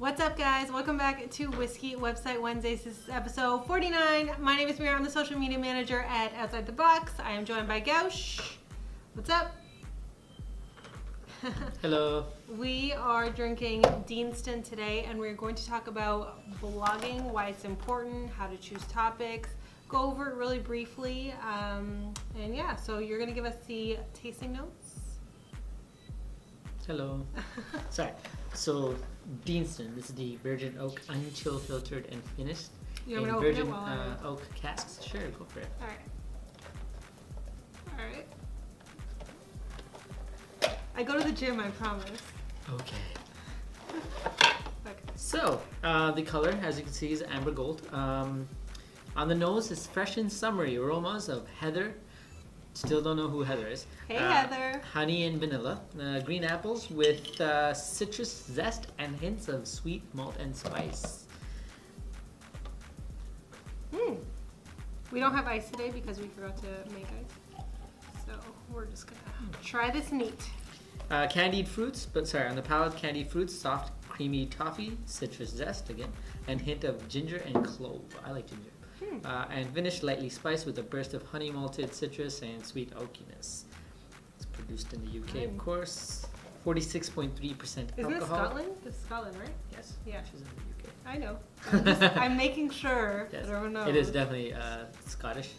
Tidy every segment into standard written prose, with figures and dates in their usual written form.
What's up, guys? Welcome back to Whisky Website Wednesdays. This is episode 49. My name is Meira. I'm the social media manager at Outside the Box. I am joined by Gowsh. What's up? Hello. We are drinking Deanston today, and we're going to talk about blogging, why it's important, how to choose topics, go over it really briefly, and yeah, so you're going to give us the tasting notes. Hello. Sorry. So, Deanston, this is the virgin oak, unchill filtered and finished You in want me to open it virgin while oak casks. Sure, go for it. Alright. I go to the gym, I promise. Okay. Okay. So, the color, as you can see, is amber gold. On the nose is fresh and summery aromas of heather. Still don't know who Heather is. Hey, Heather. Honey and vanilla. Green apples with citrus zest and hints of sweet malt and spice. We don't have ice today because we forgot to make ice. So we're just gonna try this neat. Candied fruits, on the palate, candied fruits, soft, creamy toffee, citrus zest again, and hint of ginger and clove. I like ginger. And finished lightly spiced with a burst of honey malted citrus and sweet oakiness. It's produced in the UK, of course. 46.3% alcohol. Isn't it Scotland? It's Scotland, right? Yes. Yeah. Which is in the UK. I know. I'm making sure Yes. that everyone knows. It is definitely Scottish.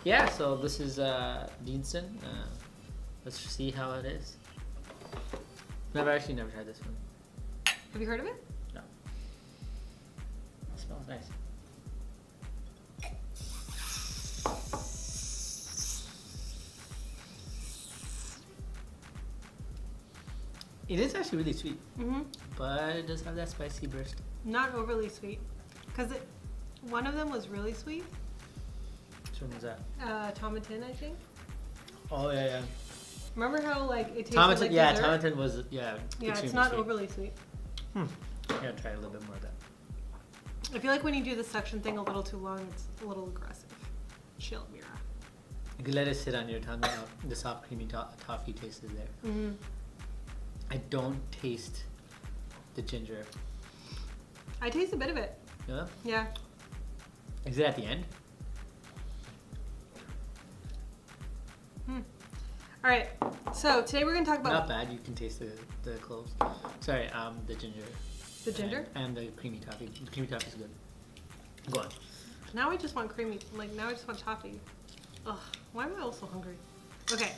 Yeah, so this is Deanston. Let's see how it is. Never tried this one. Have you heard of it? No. It smells nice. It is actually really sweet, but it does have that spicy burst. Not overly sweet. Because one of them was really sweet. Which one was that? Tomatin, I think. Oh, yeah. Remember how like it tasted Tomatin, like yeah, dessert? Tomatin was, Yeah, it's extremely not sweet. overly sweet. I gotta try a little bit more of that. I feel like when you do the suction thing a little too long, it's a little aggressive. Chill, Meira. You could let it sit on your tongue. The soft, creamy toffee taste is there. I don't taste the ginger. I taste a bit of it. Yeah? Yeah. Is it at the end? All right. So today we're gonna talk about Not bad. You can taste the cloves. Sorry, the ginger. the ginger. And the creamy toffee. The creamy toffee is good. Go on. Now I just want creamy. Like now I just want toffee. Ugh. Why am I also hungry? Okay.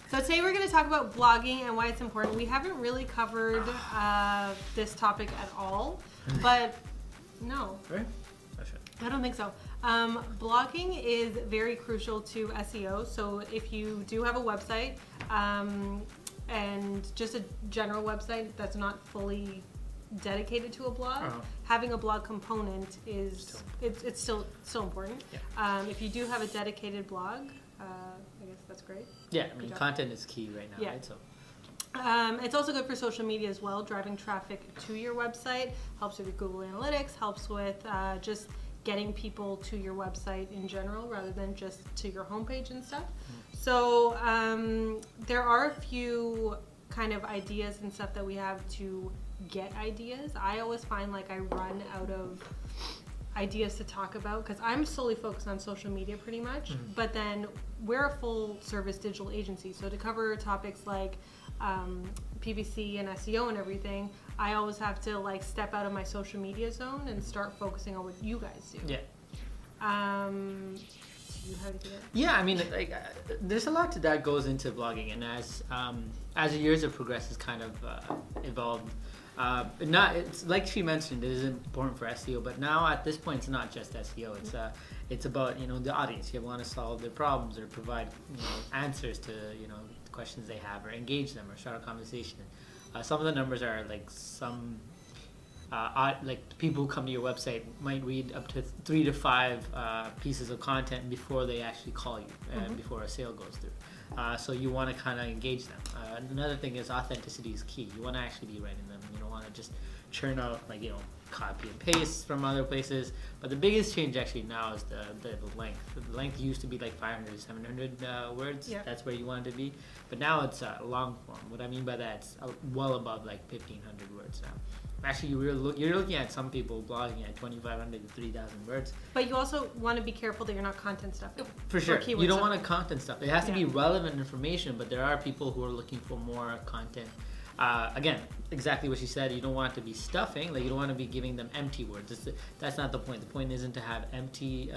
So today we're going to talk about blogging and why it's important. We haven't really covered this topic at all, but no. Right? That's right. I don't think so. Blogging is very crucial to SEO. So if you do have a website and just a general website that's not fully dedicated to a blog, having a blog component is it's still important. Yeah. If you do have a dedicated blog, I guess that's great. Yeah, I mean, content is key right now, Yeah. right? So. It's also good for social media as well. Driving traffic to your website helps with your Google Analytics, helps with just getting people to your website in general rather than just to your homepage and stuff. So there are a few kind of ideas and stuff that we have to get ideas. I always find like I run out of ideas to talk about because I'm solely focused on social media pretty much, but then we're a full service digital agency, so to cover topics like PPC and SEO and everything, I always have to like step out of my social media zone and start focusing on what you guys do. Yeah. You have to do it? Yeah, I mean, like, there's a lot that goes into blogging, and as the years have progressed, it's kind of evolved. It's like she mentioned, it is important for SEO, but now at this point, it's not just SEO. It's about the audience. You want to solve their problems or provide answers to the questions they have, or engage them, or start a conversation. Some of the numbers are like like people who come to your website might read up to 3 to 5 pieces of content before they actually call you and before a sale goes through. So you want to kind of engage them. Another thing is authenticity is key. You want to actually be writing them. You don't want to just churn out like copy and paste from other places. But the biggest change actually now is the length. The length used to be like 500 700 words. Yeah. That's where you want it to be. But now it's long form. What I mean by that, it's well above like 1,500 words now. Actually, you're looking at some people blogging at 2,500 to 3,000 words. But you also want to be careful that you're not content stuffing. For sure. You don't want to stuffing. content stuff. It has to be relevant information, but there are people who are looking for more content. Again, exactly what she said. You don't want to be stuffing. Like, you don't want to be giving them empty words. That's not the point. The point isn't to have empty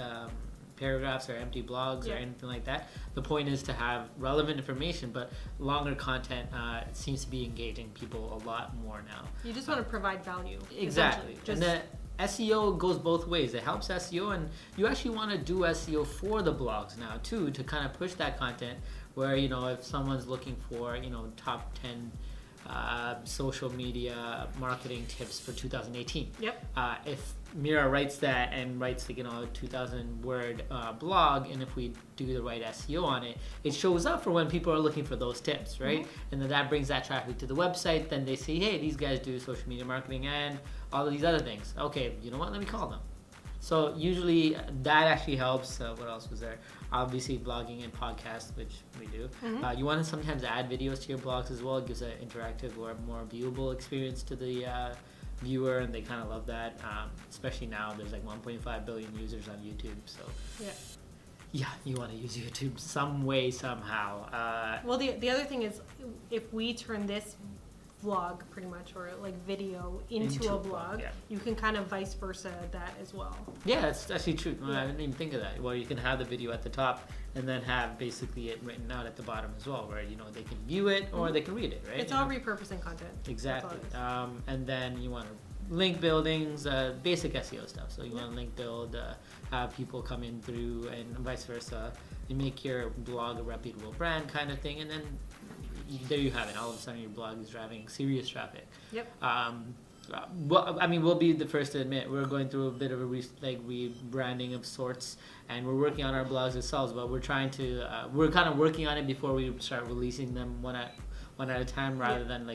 paragraphs or empty blogs or anything like that. The point is to have relevant information, but longer content seems to be engaging people a lot more now. You just want to provide value. Exactly. And the SEO goes both ways. It helps SEO, and you actually want to do SEO for the blogs now too, to kind of push that content where, if someone's looking for, top 10 social media marketing tips for 2018. Yep. If Meira writes that and writes a 2,000 word blog, and if we do the right SEO on it, it shows up for when people are looking for those tips, right? Mm-hmm. And then that brings that traffic to the website. Then they see, hey, these guys do social media marketing and all of these other things. Okay, you know what? Let me call them. So usually that actually helps. What else was there? Obviously blogging and podcasts, which we do. Mm-hmm. You want to sometimes add videos to your blogs as well. It gives an interactive or more viewable experience to the viewer, and they kind of love that. Especially now, there's like 1.5 billion users on YouTube. So yeah, you want to use YouTube some way, somehow. Well, the other thing is, if we turn this vlog pretty much, or like video into a blog, you can kind of vice versa that as well. Yeah, that's actually true. I didn't even think of that. Well, you can have the video at the top and then have basically it written out at the bottom as well, where they can view it or they can read it, right? It's all repurposing content. Exactly. And then you want to link buildings, basic SEO stuff. So you want to link build, have people come in through, and vice versa. You make your blog a reputable brand kind of thing, and then there you have it. All of a sudden, your blog is driving serious traffic. Yep. Well, I mean, we'll be the first to admit we're going through a bit of a rebranding of sorts, and we're working on our blogs ourselves. But we're we're kind of working on it before we start releasing them one at a time, rather than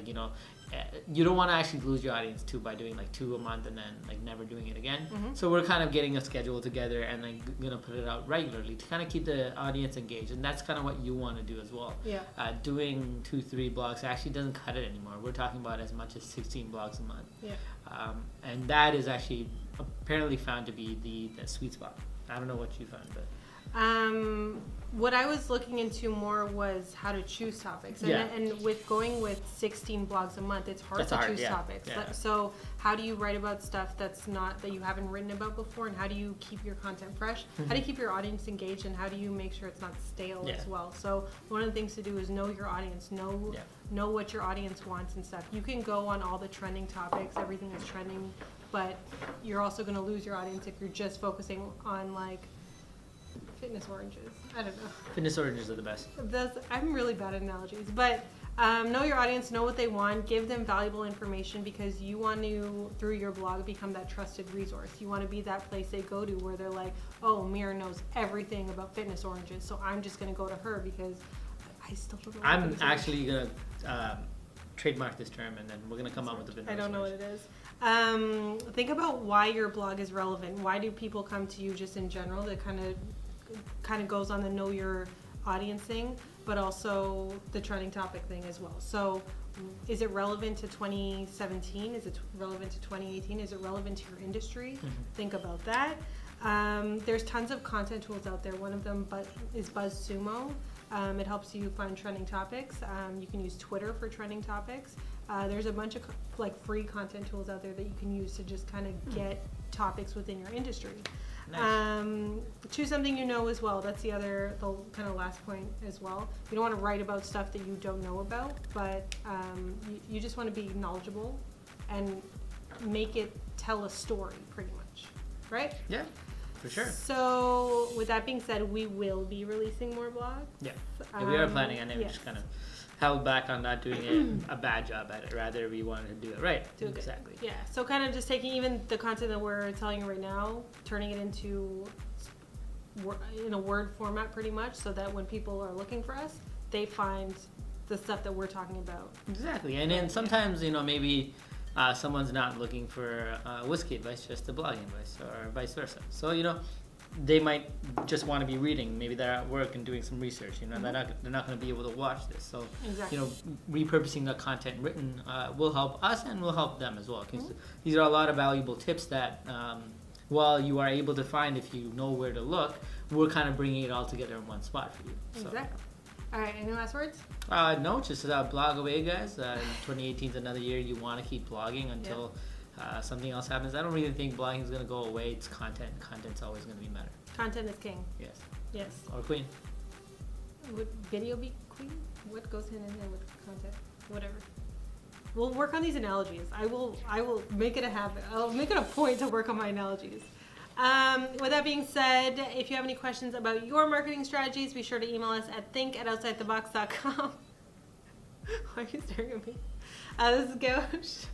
you don't want to actually lose your audience too by doing 2 a month and then never doing it again. Mm-hmm. So we're kind of getting a schedule together and gonna put it out regularly to kind of keep the audience engaged, and that's kind of what you want to do as well. Yeah. Doing 2-3 blogs actually doesn't cut it anymore. We're talking about as much as 16 blogs a month. Yeah. And that is actually apparently found to be the sweet spot. I don't know what you found, but. What I was looking into more was how to choose topics, and with going with 16 blogs a month, it's hard to choose topics. Yeah. So how do you write about stuff that you haven't written about before, and how do you keep your content fresh? Mm-hmm. How do you keep your audience engaged, and how do you make sure it's not stale as well? So one of the things to do is know your audience, know what your audience wants and stuff. You can go on all the trending topics, everything is trending, but you're also going to lose your audience if you're just focusing on fitness oranges. I don't know. Fitness oranges are the best. I'm really bad at analogies, but know your audience, know what they want, give them valuable information, because you want to, through your blog, become that trusted resource. You want to be that place they go to where they're like, oh, Meira knows everything about fitness oranges, so I'm just going to go to her because I still don't know. I'm actually going to trademark this term, and then we're going to come up with a fitness I don't know orange. what it is. Think about why your blog is relevant. Why do people come to you just in general? That kind of goes on the know your audience thing, but also the trending topic thing as well. So is it relevant to 2017? Is it relevant to 2018? Is it relevant to your industry? Mm-hmm. Think about that. There's tons of content tools out there. One of them is BuzzSumo. It helps you find trending topics. You can use Twitter for trending topics. There's a bunch of free content tools out there that you can use to just kind of get topics within your industry. Nice. Choose something you know as well. That's the kind of last point as well. You don't want to write about stuff that you don't know about, but you just want to be knowledgeable and make it tell a story pretty much, right? Yeah, for sure. So with that being said, we will be releasing more blogs. Yeah, we are planning on it. We just kind of held back on not doing a bad job at it. Rather, we wanted to do it right. Exactly. Yeah. So kind of just taking even the content that we're telling you right now, turning it into in a word format pretty much, so that when people are looking for us, they find the stuff that we're talking about. Exactly. And then sometimes, maybe someone's not looking for whiskey advice, just the blogging advice, or vice versa. So they might just want to be reading. Maybe they're at work and doing some research. They're not going to be able to watch this. So Exactly. repurposing the content written will help us and will help them as well. 'Cause these are a lot of valuable tips that while you are able to find if you know where to look, we're kind of bringing it all together in one spot for you. So. Exactly. All right, any last words? No, just blog away, guys. 2018 is another year you want to keep blogging until something else happens. I don't really think blogging is going to go away. It's content. Content's always going to be better. Content is king. Yes. Yes. Or queen. Would video be queen? What goes hand in hand with content? Whatever. We'll work on these analogies. I will make it a habit. I'll make it a point to work on my analogies. With that being said, if you have any questions about your marketing strategies, be sure to email us at think@outsidethebox.com. Why are you staring at me? This is Gowsh.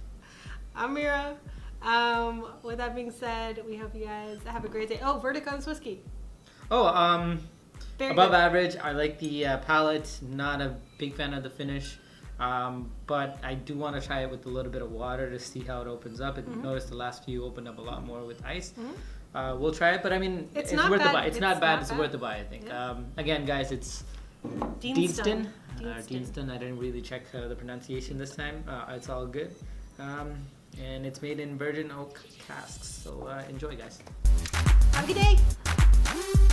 I'm Meira. With that being said, we hope you guys have a great day. Oh, verdict on this whiskey. Very above good. Average. I like the palate. Not a big fan of the finish. But I do want to try it with a little bit of water to see how it opens up. And notice the last few opened up a lot more with ice. We'll try it, but I mean, it's worth the buy. It's not bad. It's worth the buy, I think. Yeah. Again, guys, it's Deanston. Deanston. I didn't really check the pronunciation this time. It's all good. And it's made in virgin oak casks. So enjoy, guys. Have a good day.